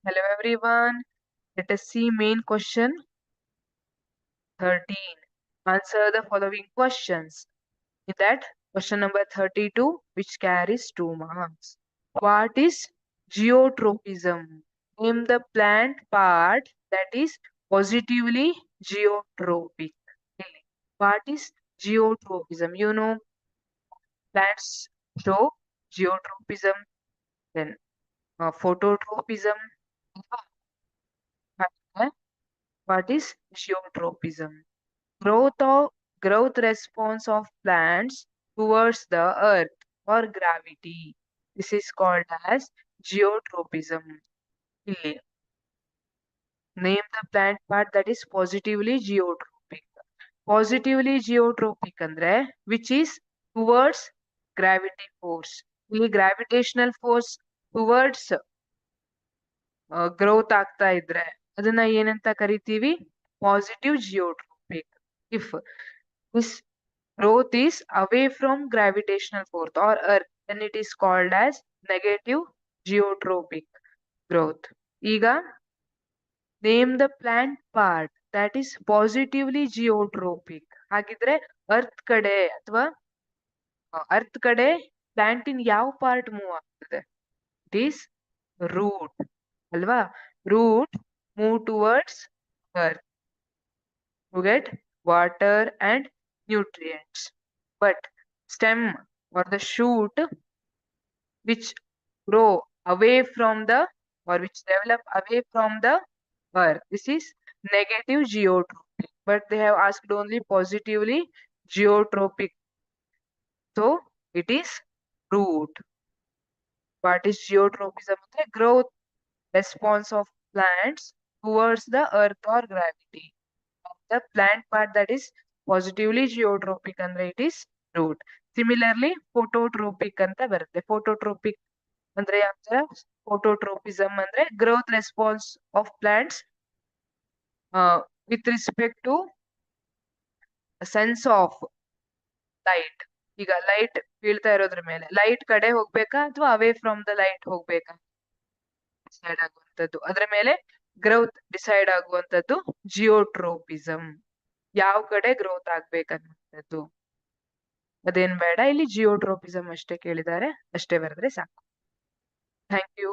Hello everyone. Let us see main question 13. Answer the following questions. In that, question number 32, which carries 2 marks. What is geotropism? Name the plant part that is positively geotropic. What is geotropism? You know, plants show geotropism, then phototropism. What is geotropism? Growth response of plants towards the earth or gravity. This is called as geotropism. ಇಲ್ಲಿ name the plant part that is positively geotropic. Positively geotropic ಅಂದ್ರೆ which is towards gravity force. ಇಲ್ಲಿ gravitational force towards growth ಆಗ್ತಾ ಇದ್ರೆ ಅದನ್ನ ಏನಂತ ಕರಿತೀವಿ? Positive geotropic. If this growth is away from gravitational force or earth, then it is called as negative geotropic growth. ಈಗ name the plant part that is positively geotropic. ಹಾಗಿದ್ರೆ earth ಕಡೆ ಅಥವಾ earth ಕಡೆ ಪ್ಲಾಂಟಿನ್ ಯಾವ ಪಾರ್ಟ್ ಮೂವ್ ಆಗ್ತದೆ? It is root ಅಲ್ವಾ? Root move towards earth to get water and nutrients. But stem or the shoot which grow away from the or which develop away from the earth, this is negative geotropic. But they have asked only positively geotropic. So it is root. What is geotropism? The growth response of plants towards the earth or gravity. The plant part that is positively geotropic ಅಂದ್ರೆ it is root. Similarly phototropic ಅಂತ ಬರುತ್ತೆ. Phototropic ಅಂದ್ರೆ ಯಾವ ತರ? Phototropism ಅಂದ್ರೆ growth response of plants with respect to sense of light. ಈಗ light ಬೀಳ್ತಾ ಇರೋದ್ರ ಮೇಲೆ ಲೈಟ್ ಕಡೆ ಹೋಗ್ಬೇಕಾ ಅಥವಾ ಅವೇ ಫ್ರಮ್ ದ ಲೈಟ್ ಹೋಗ್ಬೇಕಾ ಡಿಸೈಡ್ ಆಗುವಂತದ್ದು, ಅದ್ರ ಮೇಲೆ ಗ್ರೋತ್ ಡಿಸೈಡ್ ಆಗುವಂತದ್ದು ಜಿಯೋಟ್ರೋಪಿಸಮ್. ಯಾವ ಕಡೆ ಗ್ರೋತ್ ಆಗ್ಬೇಕನ್ನುವಂಥದ್ದು ಅದೇನ್ ಬೇಡ, ಇಲ್ಲಿ ಜಿಯೋಟ್ರೋಪಿಸಮ್ ಅಷ್ಟೇ ಕೇಳಿದ್ದಾರೆ, ಅಷ್ಟೇ ಬರೆದ್ರೆ ಸಾಕು. Thank you.